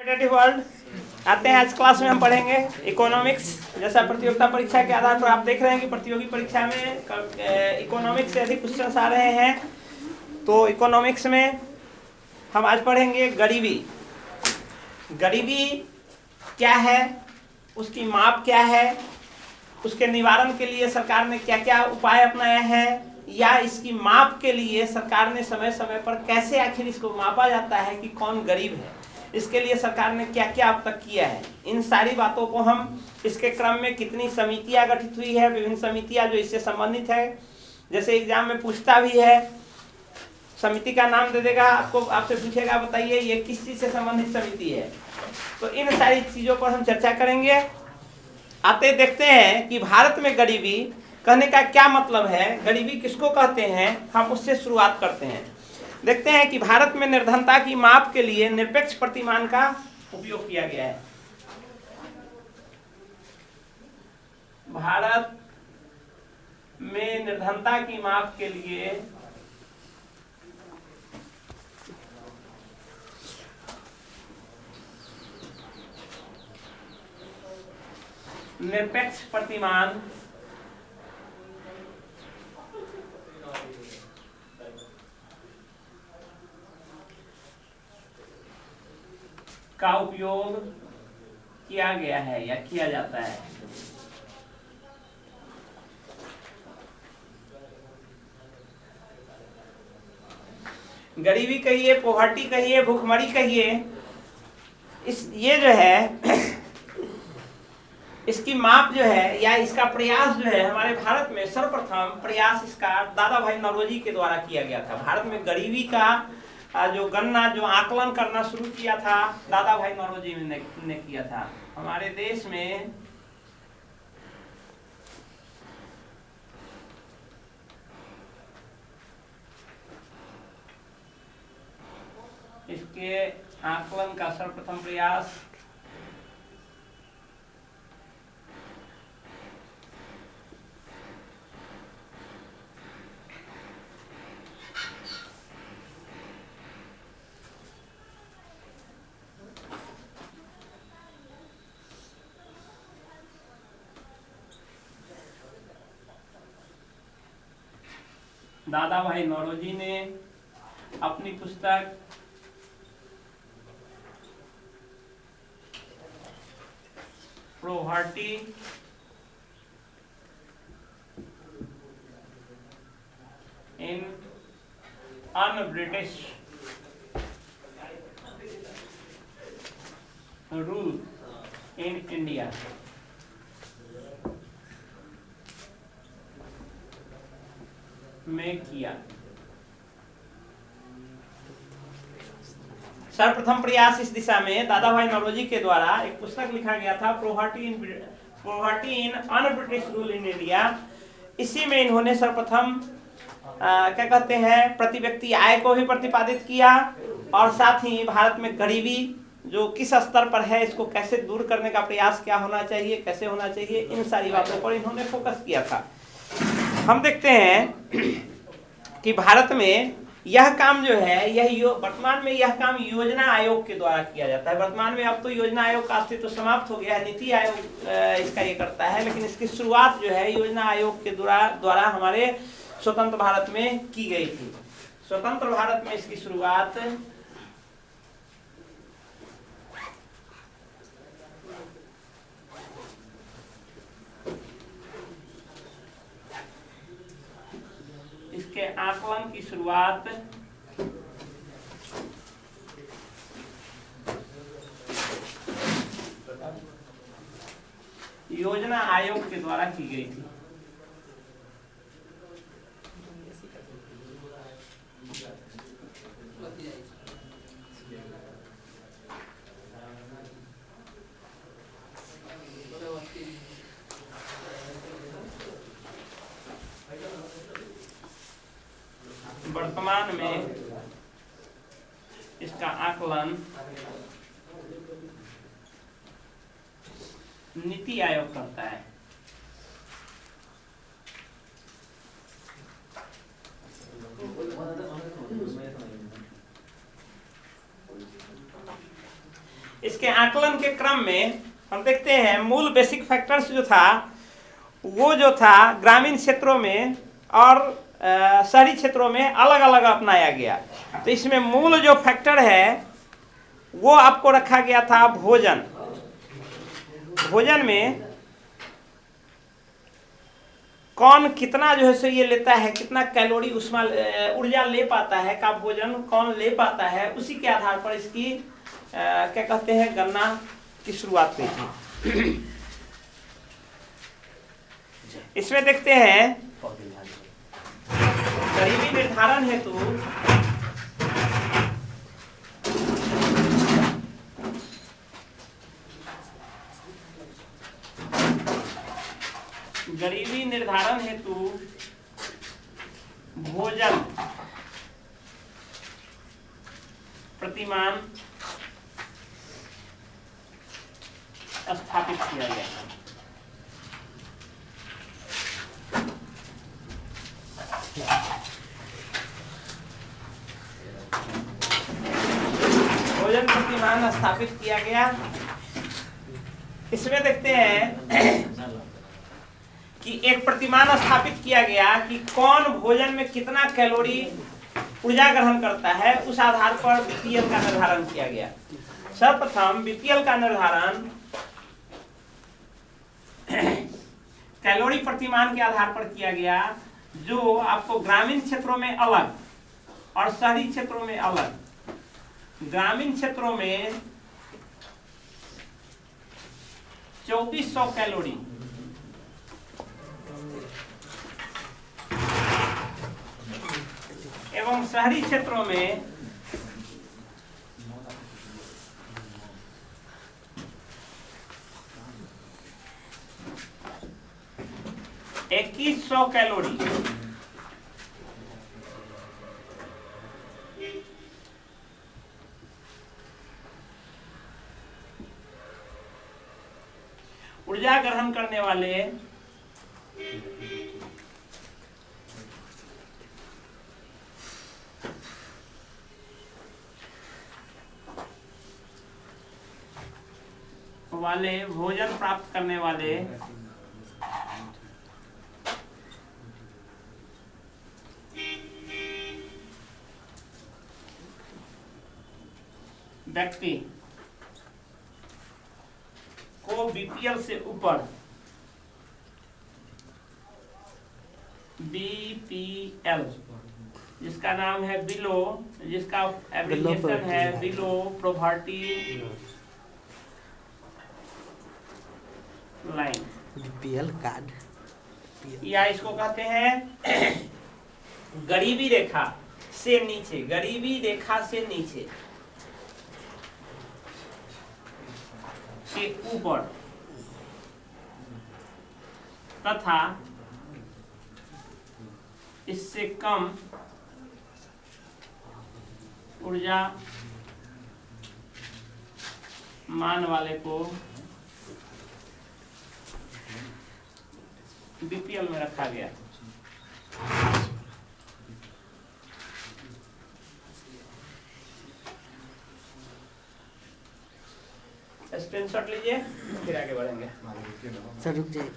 Competitive world आते हैं। आज क्लास में हम पढ़ेंगे इकोनॉमिक्स। जैसा प्रतियोगिता परीक्षा के आधार पर आप देख रहे हैं कि प्रतियोगी परीक्षा में इकोनॉमिक्स से अधिक क्वेश्चन आ रहे हैं। तो इकोनॉमिक्स में हम आज पढ़ेंगे गरीबी। गरीबी क्या है, उसकी माप क्या है, उसके निवारण के लिए सरकार ने क्या क्या उपाय अपनाया है, या इसकी माप के लिए सरकार ने समय समय पर कैसे आखिर इसको मापा जाता है कि कौन गरीब है, इसके लिए सरकार ने क्या क्या अब तक किया है। इन सारी बातों को हम इसके क्रम में कितनी समितियां गठित हुई है, विभिन्न समितियां जो इससे संबंधित है, जैसे एग्जाम में पूछता भी है, समिति का नाम दे देगा आपको, आपसे पूछेगा बताइए ये किस चीज से संबंधित समिति है। तो इन सारी चीजों पर हम चर्चा करेंगे। आते देखते हैं कि भारत में गरीबी कहने का क्या मतलब है, गरीबी किसको कहते हैं, हम उससे शुरुआत करते हैं। देखते हैं कि भारत में निर्धनता की माप के लिए निरपेक्ष प्रतिमान का उपयोग किया गया है। भारत में निर्धनता की माप के लिए निरपेक्ष प्रतिमान का उपयोग किया गया है या किया जाता है। गरीबी कहिए, पोवर्टी कहिए, भूखमरी कहिए, ये जो है इसकी माप जो है या इसका प्रयास जो है हमारे भारत में सर्वप्रथम प्रयास इसका दादा भाई नौरोजी के द्वारा किया गया था। भारत में गरीबी का जो गणना, जो आकलन करना शुरू किया था, दादा भाई नौरोजी ने किया था। हमारे देश में इसके आकलन का सर्वप्रथम प्रयास दादा भाई नौरोजी ने अपनी पुस्तक poverty in un British rule in India में किया। सर्वप्रथम प्रयास इस दिशा में दादा भाई नौरोजी के द्वारा एक पुस्तक लिखा गया था, poverty in un British rule in India. इसी में इन्होंने सर्वप्रथम क्या कहते हैं, प्रति व्यक्ति आय को भी प्रतिपादित किया और साथ ही भारत में गरीबी जो किस स्तर पर है, इसको कैसे दूर करने का प्रयास क्या होना चाहिए, कैसे होना चाहिए, इन सारी बातों पर इन्होंने फोकस किया था। हम देखते हैं कि भारत में यह काम जो है, यह वर्तमान में यह काम योजना आयोग के द्वारा किया जाता है। वर्तमान में अब तो योजना आयोग का अस्तित्व समाप्त हो गया है, नीति आयोग इसका ये करता है, लेकिन इसकी शुरुआत जो है योजना आयोग के द्वारा हमारे स्वतंत्र भारत में की गई थी। स्वतंत्र भारत में इसकी शुरुआत इसके आकलन की शुरुआत योजना आयोग के द्वारा की गई थी। वर्तमान में इसका आकलन नीति आयोग करता है। इसके आकलन के क्रम में हम देखते हैं मूल बेसिक फैक्टर्स जो था वो जो था ग्रामीण क्षेत्रों में और शहरी क्षेत्रों में अलग अलग अपनाया गया। तो इसमें मूल जो फैक्टर है वो आपको रखा गया था भोजन। भोजन में कौन कितना जो है सो ये लेता है, कितना कैलोरी उसमें ऊर्जा ले पाता है का भोजन कौन ले पाता है, उसी के आधार पर इसकी क्या कहते हैं गणना की शुरुआत हुई थी। इसमें देखते हैं गरीबी निर्धारण हेतु भोजन प्रतिमान स्थापित किया गया। भोजन प्रतिमान स्थापित किया गया। इसमें देखते हैं कि एक प्रतिमान स्थापित किया गया कि कौन भोजन में कितना कैलोरी ऊर्जा ग्रहण करता है, उस आधार पर बीपीएल का निर्धारण किया गया। सर्वप्रथम बीपीएल का निर्धारण कैलोरी प्रतिमान के आधार पर किया गया, जो आपको ग्रामीण क्षेत्रों में अलग और शहरी क्षेत्रों में अलग। ग्रामीण क्षेत्रों में 2400 कैलोरी एवं शहरी क्षेत्रों में 2100 कैलोरी। ऊर्जा ग्रहण करने वाले भोजन प्राप्त करने वाले व्यक्ति को बीपीएल से ऊपर बीपीएल जिसका नाम है बिलो, जिसका एब्रिविएशन है below poverty line, BPL card, या इसको कहते हैं गरीबी रेखा से नीचे, गरीबी रेखा से नीचे से ऊपर तथा इससे कम ऊर्जा मान वाले को बीपीएल में रखा गया। स्क्रीनशॉट लीजिए, फिर आगे बढ़ेंगे। सर रुक जाइए।